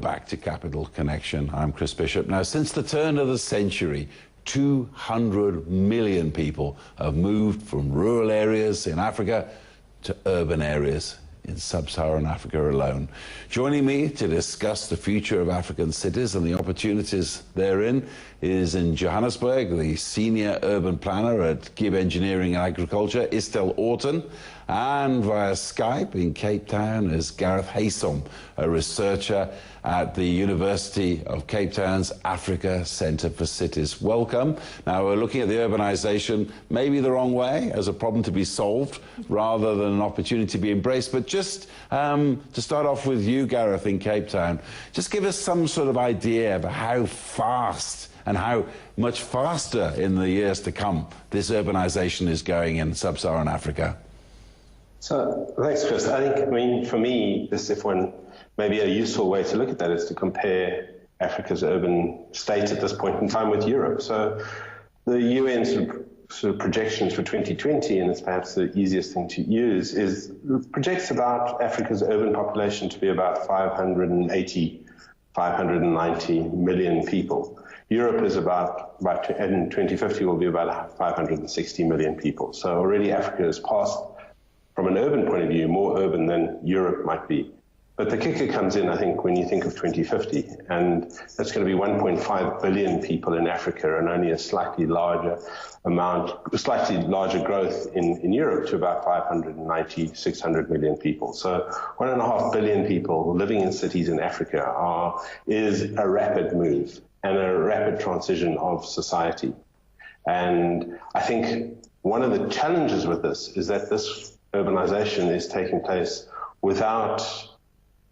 back to Capital Connection. I'm Chris Bishop. Now, since the turn of the century, 200 million people have moved from rural areas in Africa to urban areas in sub-Saharan Africa alone. Joining me to discuss the future of African cities and the opportunities therein is in Johannesburg, the Senior Urban Planner at GIBB Engineering and Architecture, Istell Orton, and via Skype in Cape Town is Gareth Haysom, a researcher at the University of Cape Town's Africa Centre for Cities. Welcome. Now, we're looking at the urbanisation maybe the wrong way, as a problem to be solved rather than an opportunity to be embraced. But just to start off with you, Gareth, in Cape Town, just give us some sort of idea of how fast and how much faster in the years to come this urbanisation is going in sub-Saharan Africa. So, thanks, Chris. I mean, for me, maybe a useful way to look at that is to compare Africa's urban state at this point in time with Europe. So the UN sort of projections for 2020, and it's perhaps the easiest thing to use, is projects about Africa's urban population to be about 590 million people. Europe is about in 2050 will be about 560 million people. So already Africa has passed, from an urban point of view, more urban than Europe might be. But the kicker comes in, I think, when you think of 2050, and that's going to be 1.5 billion people in Africa, and only a slightly larger growth in Europe to about 590, 600 million people. So 1.5 billion people living in cities in Africa is a rapid move and a rapid transition of society. And I think one of the challenges with this is that this urbanization is taking place without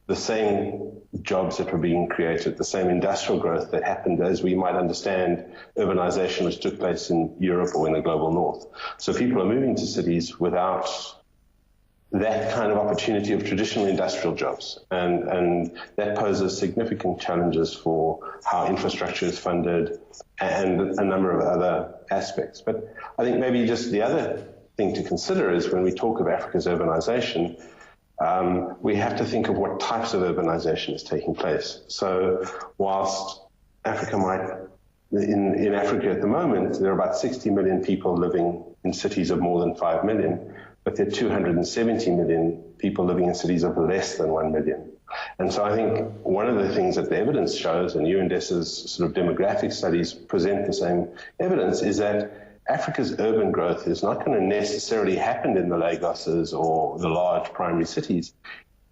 the same jobs that were being created, the same industrial growth that happened as we might understand urbanization which took place in Europe or in the global north. So people are moving to cities without that kind of opportunity of traditional industrial jobs. And that poses significant challenges for how infrastructure is funded and a number of other aspects. But I think maybe just the other thing to consider is when we talk of Africa's urbanization, we have to think of what types of urbanization is taking place. So whilst Africa in Africa at the moment, there are about 60 million people living in cities of more than 5 million, but there are 270 million people living in cities of less than 1 million. And so I think one of the things that the evidence shows, and UNDES's sort of demographic studies present the same evidence, is that Africa's urban growth is not going to necessarily happen in the Lagoses or the large primary cities.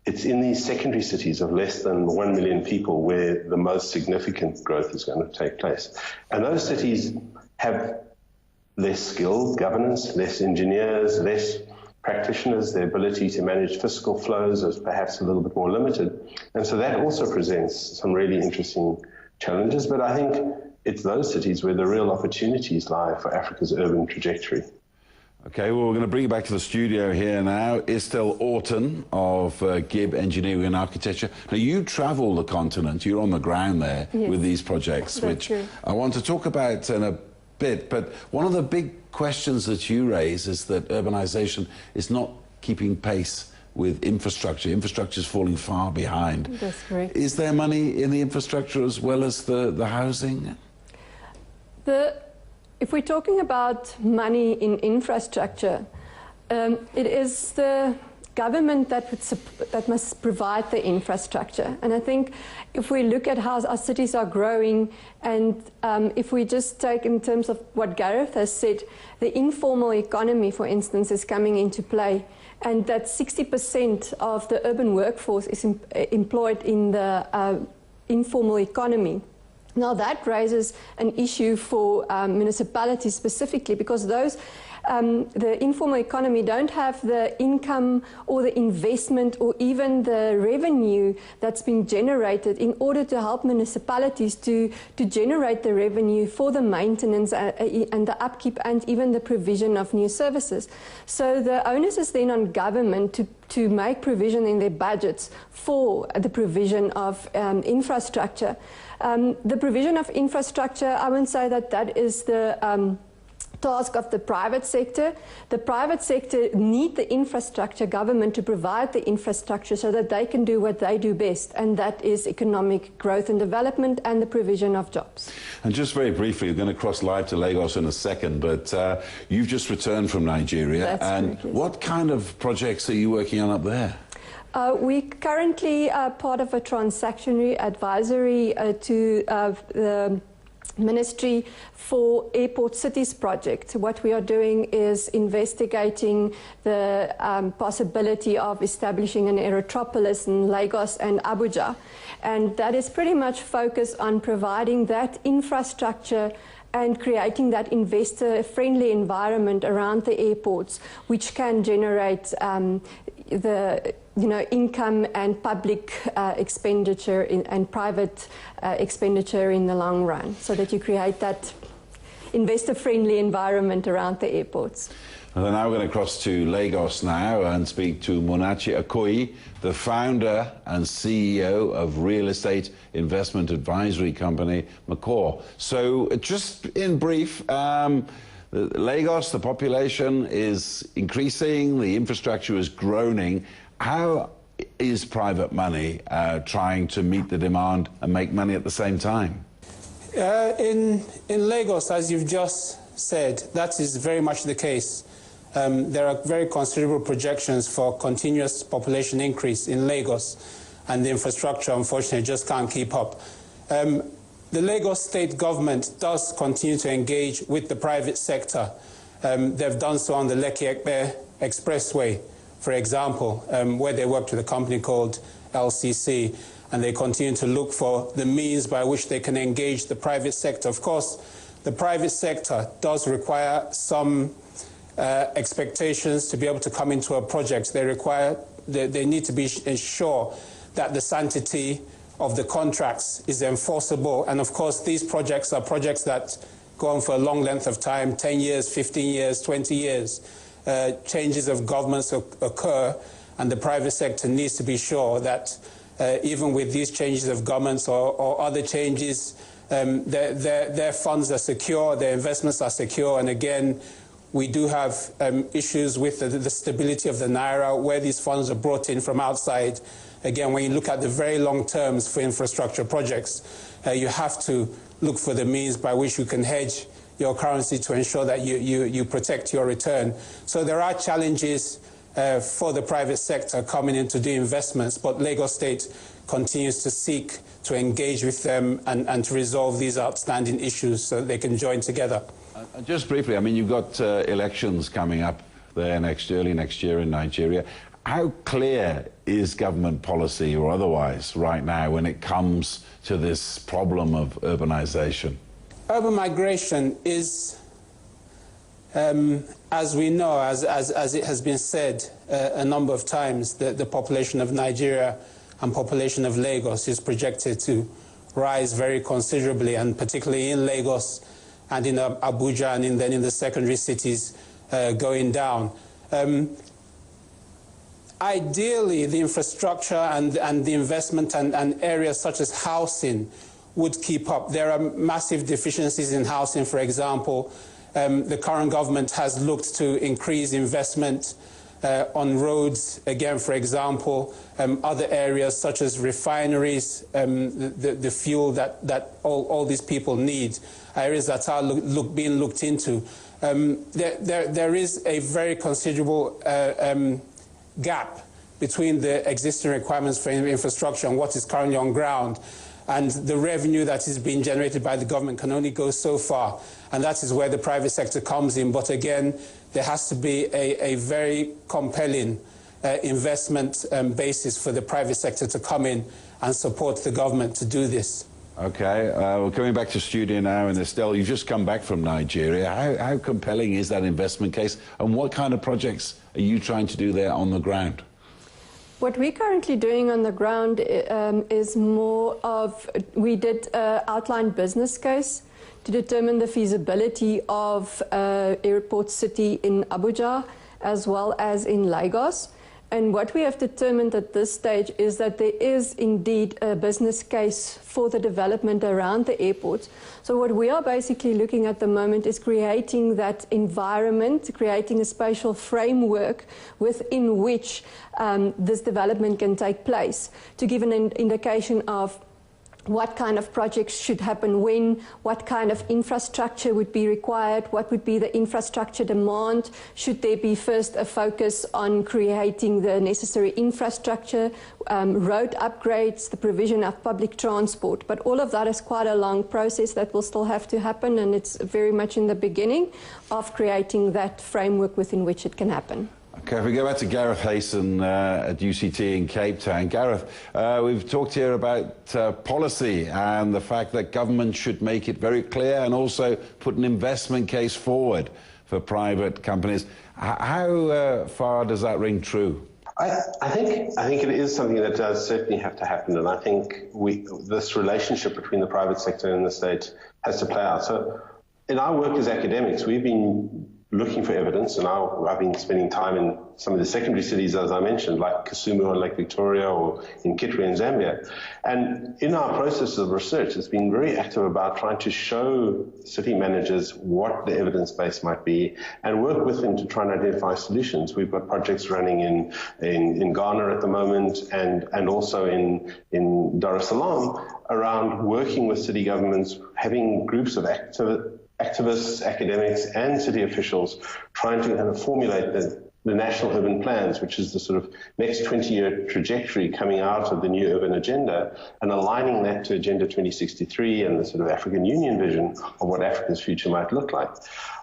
It's in these secondary cities of less than 1 million people where the most significant growth is going to take place. And those cities have less skilled governance, less engineers, less practitioners. Their ability to manage fiscal flows is perhaps a little bit more limited. And so that also presents some really interesting challenges. But I think it's those cities where the real opportunities lie for Africa's urban trajectory. Okay, well, we're going to bring you back to the studio here now. Istell Orton of GIBB Engineering and Architecture. Now, you travel the continent. You're on the ground there with these projects, which I want to talk about in a bit. But one of the big questions that you raise is that urbanization is not keeping pace with infrastructure. Infrastructure is falling far behind. That's correct. Is there money in the infrastructure as well as the housing? If we're talking about money in infrastructure, it is the government that must provide the infrastructure. And I think if we look at how our cities are growing, and if we just take in terms of what Gareth has said, the informal economy, for instance, is coming into play, and that 60% of the urban workforce is employed in the informal economy. Now that raises an issue for municipalities specifically, because those the informal economy don't have the income or the investment or even the revenue that's been generated in order to help municipalities to generate the revenue for the maintenance and the upkeep and even the provision of new services. So the onus is then on government to make provision in their budgets for the provision of infrastructure. The provision of infrastructure, I wouldn't say that that is the task of the private sector. The private sector need the infrastructure, government to provide the infrastructure so that they can do what they do best, and that is economic growth and development and the provision of jobs. And just very briefly, we're going to cross live to Lagos in a second, but you've just returned from Nigeria. That's correct. What kind of projects are you working on up there? We currently are part of a transactionary advisory to the Ministry for Airport Cities project. What we are doing is investigating the possibility of establishing an aerotropolis in Lagos and Abuja, and that is pretty much focused on providing that infrastructure and creating that investor-friendly environment around the airports, which can generate the income and public expenditure and private expenditure in the long run, so that you create that investor-friendly environment around the airports. And now we're going to cross to Lagos now and speak to Munachi Okoye, the founder and CEO of real estate investment advisory company McCaw. So just in brief, Lagos, the population is increasing, the infrastructure is groaning. How is private money trying to meet the demand and make money at the same time? In Lagos, as you've just said, that is very much the case. There are very considerable projections for continuous population increase in Lagos, and the infrastructure, unfortunately, just can't keep up. The Lagos state government does continue to engage with the private sector. They've done so on the Lekki-Ekpe Expressway, for example, where they worked with a company called LCC, and they continue to look for the means by which they can engage the private sector. Of course, the private sector does require some expectations to be able to come into a project. They need to be sure that the sanctity of the contracts is enforceable. And of course, these projects are projects that go on for a long length of time, 10 years, 15 years, 20 years. Changes of governments occur, and the private sector needs to be sure that even with these changes of governments or other changes, their funds are secure, their investments are secure. And again, we do have issues with the stability of the Naira, where these funds are brought in from outside. Again, when you look at the very long terms for infrastructure projects, you have to look for the means by which you can hedge your currency to ensure that you protect your return. So there are challenges for the private sector coming in to do investments, but Lagos State continues to seek to engage with them and to resolve these outstanding issues so that they can join together. Just briefly, I mean, you've got elections coming up there early next year in Nigeria. How clear is government policy or otherwise right now when it comes to this problem of urbanization? Urban migration is, as we know, as it has been said a number of times, the population of Nigeria and population of Lagos is projected to rise very considerably, and particularly in Lagos and in Abuja and then in the secondary cities going down. Ideally, the infrastructure and the investment and areas such as housing would keep up. There are massive deficiencies in housing, for example. The current government has looked to increase investment on roads, again, for example, other areas such as refineries, the fuel that all these people need, areas that are being looked into. There is a very considerable gap between the existing requirements for infrastructure and what is currently on ground. And the revenue that is being generated by the government can only go so far. And that is where the private sector comes in. But again, there has to be a very compelling investment basis for the private sector to come in and support the government to do this. Okay, we're coming back to studio now, and Istell, you've just come back from Nigeria. How compelling is that investment case, and what kind of projects are you trying to do there on the ground? What we're currently doing on the ground is more of, we did an outline business case to determine the feasibility of airport city in Abuja as well as in Lagos. And what we have determined at this stage is that there is indeed a business case for the development around the airports. So what we are basically looking at the moment is creating that environment, creating a spatial framework within which this development can take place, to give an indication of what kind of projects should happen when, what kind of infrastructure would be required, what would be the infrastructure demand, should there be first a focus on creating the necessary infrastructure, road upgrades, the provision of public transport. But all of that is quite a long process that will still have to happen, and it's very much in the beginning of creating that framework within which it can happen. Okay, if we go back to Gareth Hayson at UCT in Cape Town. Gareth, we've talked here about policy and the fact that government should make it very clear and also put an investment case forward for private companies. How far does that ring true? I think it is something that does certainly have to happen, and I think this relationship between the private sector and the state has to play out. So in our work as academics, we've been looking for evidence, and I've been spending time in some of the secondary cities, as I mentioned, like Kisumu on Lake Victoria or in Kitwe in Zambia. And in our process of research, it's been very active about trying to show city managers what the evidence base might be and work with them to try and identify solutions. We've got projects running in Ghana at the moment and also in Dar es Salaam around working with city governments, having groups of activists, academics, and city officials trying to kind of formulate the national urban plans, which is the sort of next 20-year trajectory coming out of the new urban agenda, and aligning that to Agenda 2063 and the sort of African Union vision of what Africa's future might look like.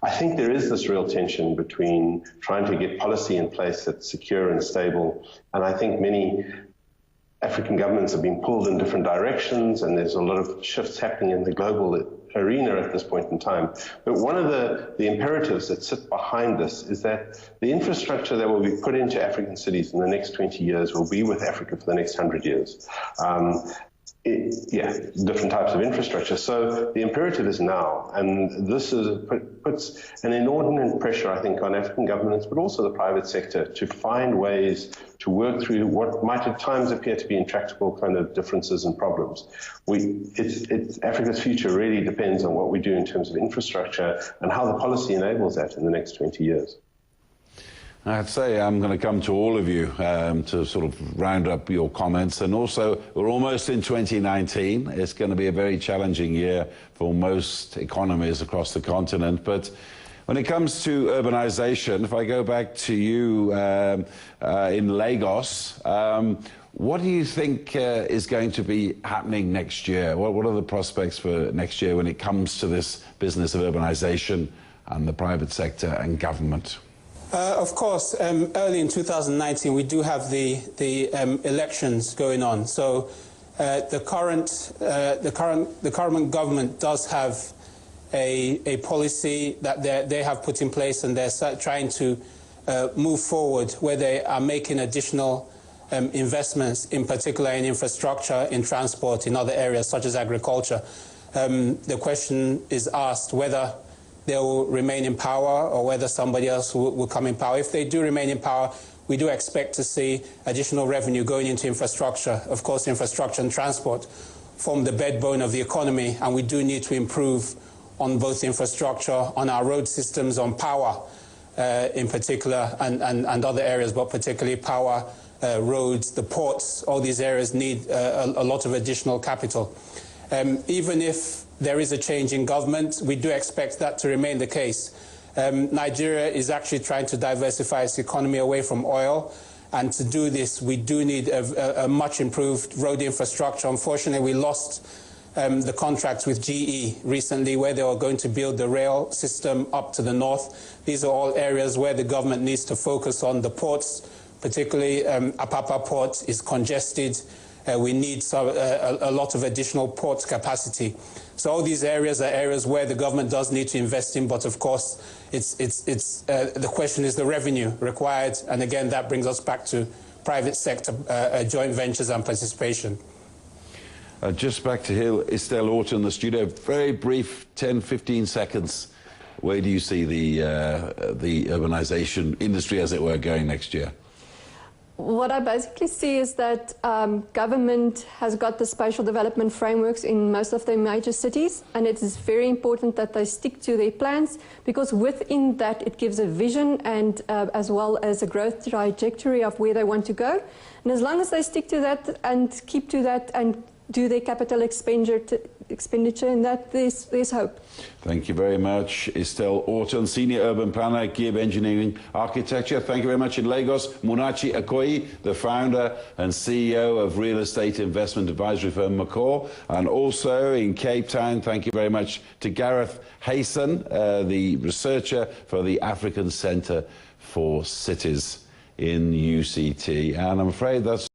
I think there is this real tension between trying to get policy in place that's secure and stable, and I think many African governments have been pulled in different directions, and there's a lot of shifts happening in the global arena at this point in time. But one of the imperatives that sit behind this is that the infrastructure that will be put into African cities in the next 20 years will be with Africa for the next 100 years. Different types of infrastructure. So the imperative is now, and this puts an inordinate pressure, I think, on African governments, but also the private sector, to find ways to work through what might at times appear to be intractable kind of differences and problems. Africa's future really depends on what we do in terms of infrastructure and how the policy enables that in the next 20 years. I'd say I'm going to come to all of you to sort of round up your comments. And also, we're almost in 2019. It's going to be a very challenging year for most economies across the continent. But when it comes to urbanization, if I go back to you in Lagos, what do you think is going to be happening next year? What are the prospects for next year when it comes to this business of urbanization and the private sector and government? Of course, early in 2019, we do have the elections going on. So the current government does have a policy that they have put in place, and they're trying to move forward, where they are making additional investments, in particular in infrastructure, in transport, in other areas such as agriculture. The question is asked whether they will remain in power or whether somebody else will come in power. If they do remain in power, we do expect to see additional revenue going into infrastructure. Of course, infrastructure and transport form the backbone of the economy, and we do need to improve on both infrastructure, on our road systems, on power in particular, and other areas, but particularly power, roads, the ports. All these areas need a lot of additional capital. Even if there is a change in government, we do expect that to remain the case. Nigeria is actually trying to diversify its economy away from oil, and to do this, we do need a much improved road infrastructure. Unfortunately, we lost the contracts with GE recently, where they were going to build the rail system up to the north. These are all areas where the government needs to focus on. The ports, particularly Apapa Port, is congested. We need a lot of additional port capacity. So all these areas are areas where the government does need to invest in, but of course, the question is the revenue required, and again, that brings us back to private sector joint ventures and participation. Just back to Istell Orton in the studio. Very brief, 10, 15 seconds. Where do you see the urbanization industry, as it were, going next year? What I basically see is that government has got the spatial development frameworks in most of their major cities, and it is very important that they stick to their plans, because within that it gives a vision and as well as a growth trajectory of where they want to go. And as long as they stick to that and keep to that and do their capital expenditure in that, there's hope. Thank you very much, Istell Orton, Senior Urban Planner, GIBB Engineering Architecture. Thank you very much in Lagos. Munachi Okoye, the founder and CEO of real estate investment advisory firm McCaw. And also in Cape Town, thank you very much to Gareth Hayson, the researcher for the African Centre for Cities in UCT. And I'm afraid that's